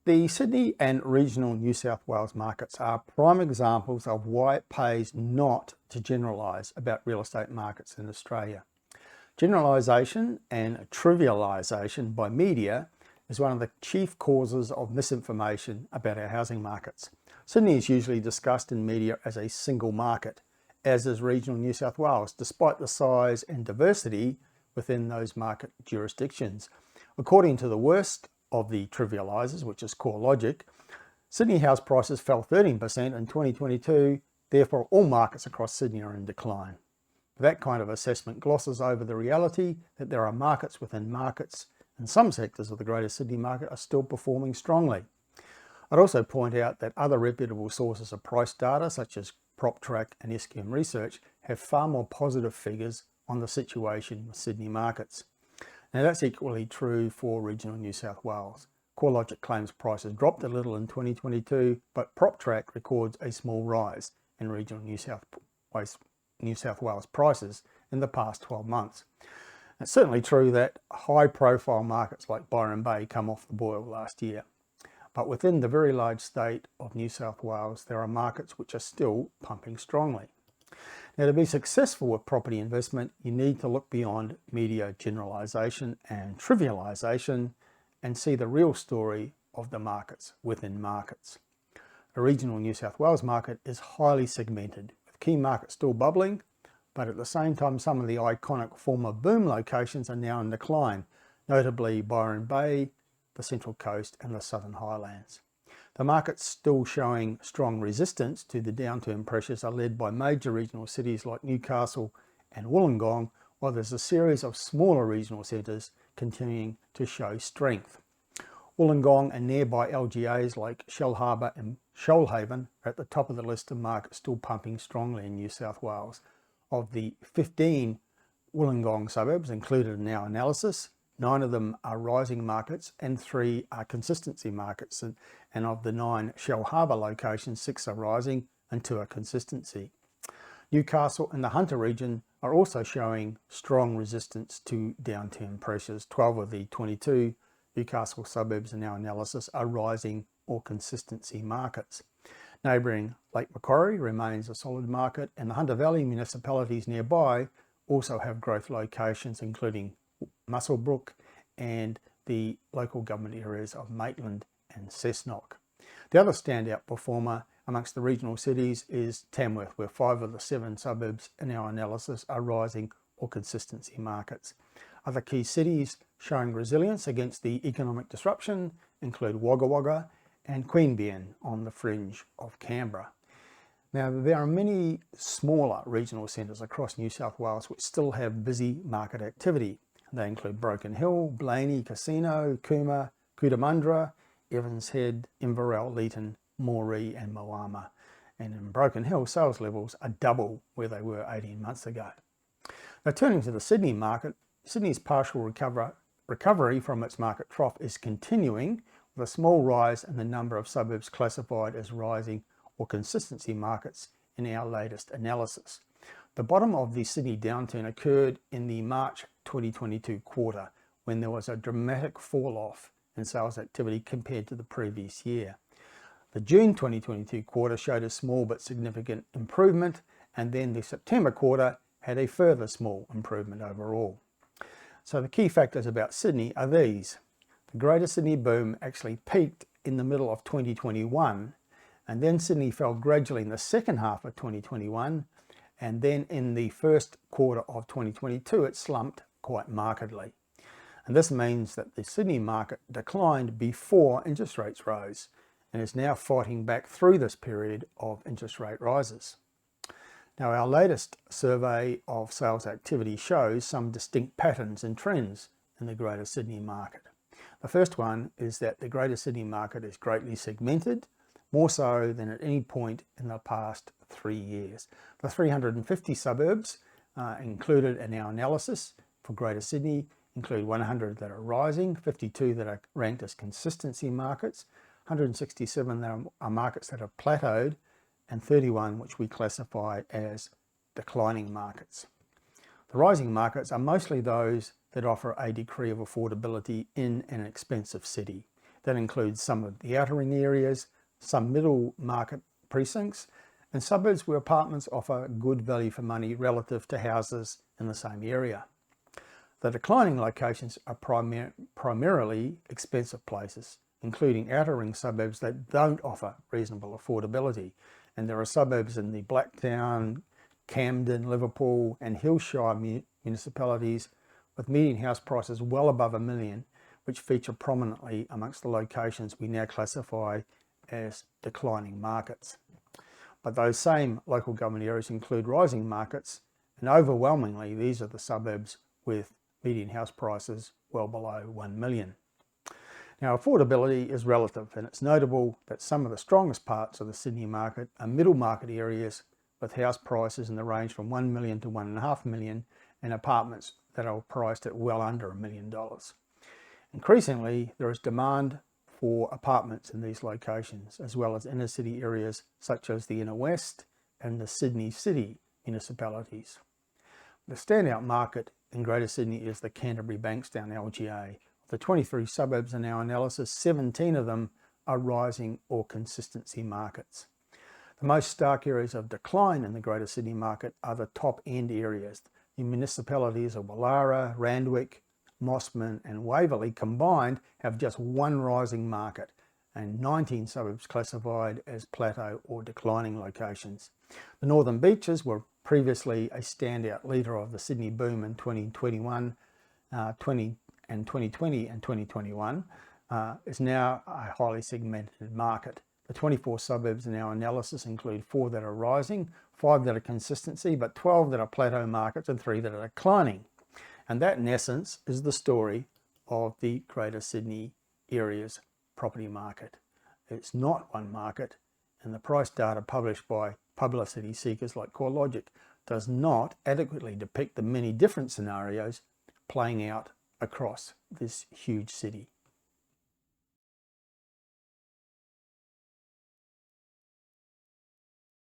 The Sydney and regional New South Wales markets are prime examples of why it pays not to generalise about real estate markets in Australia. Generalisation and trivialisation by media is one of the chief causes of misinformation about our housing markets. Sydney is usually discussed in media as a single market, as is regional New South Wales, despite the size and diversity within those market jurisdictions. According to the worst of the trivialisers, which is CoreLogic, Sydney house prices fell 13% in 2022, therefore all markets across Sydney are in decline. That kind of assessment glosses over the reality that there are markets within markets, and some sectors of the Greater Sydney market are still performing strongly. I'd also point out that other reputable sources of price data, such as PropTrack and SQM Research, have far more positive figures on the situation with Sydney markets. Now that's equally true for regional New South Wales. CoreLogic claims prices dropped a little in 2022, but PropTrack records a small rise in regional New South Wales prices in the past 12 months. It's certainly true that high-profile markets like Byron Bay come off the boil last year. But within the very large state of New South Wales, there are markets which are still pumping strongly. Now, to be successful with property investment, you need to look beyond media generalisation and trivialisation and see the real story of the markets within markets. The regional New South Wales market is highly segmented, with key markets still bubbling, but at the same time some of the iconic former boom locations are now in decline, notably Byron Bay, the Central Coast and the Southern Highlands. The markets still showing strong resistance to the downturn pressures are led by major regional cities like Newcastle and Wollongong, while there's a series of smaller regional centres continuing to show strength. Wollongong and nearby LGAs like Shellharbour and Shoalhaven are at the top of the list of markets still pumping strongly in New South Wales. Of the 15 Wollongong suburbs included in our analysis, 9 of them are rising markets and 3 are consistency markets. And of the 9 Shellharbour locations, 6 are rising and 2 are consistency. Newcastle and the Hunter region are also showing strong resistance to downturn pressures. 12 of the 22 Newcastle suburbs in our analysis are rising or consistency markets. Neighbouring Lake Macquarie remains a solid market, and the Hunter Valley municipalities nearby also have growth locations, including Muswellbrook and the local government areas of Maitland and Cessnock. The other standout performer amongst the regional cities is Tamworth, where 5 of the 7 suburbs in our analysis are rising or consistency markets. Other key cities showing resilience against the economic disruption include Wagga Wagga and Queanbeyan on the fringe of Canberra. Now, there are many smaller regional centres across New South Wales which still have busy market activity. They include Broken Hill, Blaney, Casino, Cooma, Cootamundra, Evans Head, Inverell, Leeton, Moree and Moama. And in Broken Hill, sales levels are double where they were 18 months ago. Now, turning to the Sydney market, Sydney's partial recovery from its market trough is continuing, with a small rise in the number of suburbs classified as rising or consistency markets in our latest analysis. The bottom of the Sydney downturn occurred in the March 2022 quarter, when there was a dramatic fall off in sales activity compared to the previous year. The June 2022 quarter showed a small but significant improvement, and then the September quarter had a further small improvement overall. So the key factors about Sydney are these. The Greater Sydney boom actually peaked in the middle of 2021, and then Sydney fell gradually in the second half of 2021, and then in the first quarter of 2022 it slumped quite markedly. And this means that the Sydney market declined before interest rates rose and is now fighting back through this period of interest rate rises. Now, our latest survey of sales activity shows some distinct patterns and trends in the Greater Sydney market. The first one is that the Greater Sydney market is greatly segmented, more so than at any point in the past 3 years. The 350 suburbs included in our analysis for Greater Sydney include 100 that are rising, 52 that are ranked as consistency markets, 167 that are markets that have plateaued, and 31 which we classify as declining markets. The rising markets are mostly those that offer a degree of affordability in an expensive city. That includes some of the outer ring areas, some middle market precincts, and suburbs where apartments offer good value for money relative to houses in the same area. The declining locations are primarily expensive places, including outer ring suburbs that don't offer reasonable affordability. And there are suburbs in the Blacktown, Camden, Liverpool and Hillshire municipalities with median house prices well above $1 million, which feature prominently amongst the locations we now classify as declining markets. But those same local government areas include rising markets, and overwhelmingly these are the suburbs with median house prices well below $1 million. Now, affordability is relative, and it's notable that some of the strongest parts of the Sydney market are middle market areas with house prices in the range from $1 million to $1.5 million and apartments that are priced at well under $1 million. Increasingly, there is demand for apartments in these locations, as well as inner city areas such as the Inner West and the Sydney City municipalities. The standout market in Greater Sydney is the Canterbury Bankstown LGA. Of the 23 suburbs in our analysis, 17 of them are rising or consistency markets. The most stark areas of decline in the Greater Sydney market are the top end areas. The municipalities of Woollahra, Randwick, Mossman and Waverley combined have just one rising market and 19 suburbs classified as plateau or declining locations. The Northern Beaches were previously a standout leader of the Sydney boom in 2020 and 2021, is now a highly segmented market. The 24 suburbs in our analysis include 4 that are rising, 5 that are consistency, but 12 that are plateau markets and 3 that are declining. And that, in essence, is the story of the Greater Sydney area's property market. It's not one market, and the price data published by publicity seekers like CoreLogic does not adequately depict the many different scenarios playing out across this huge city.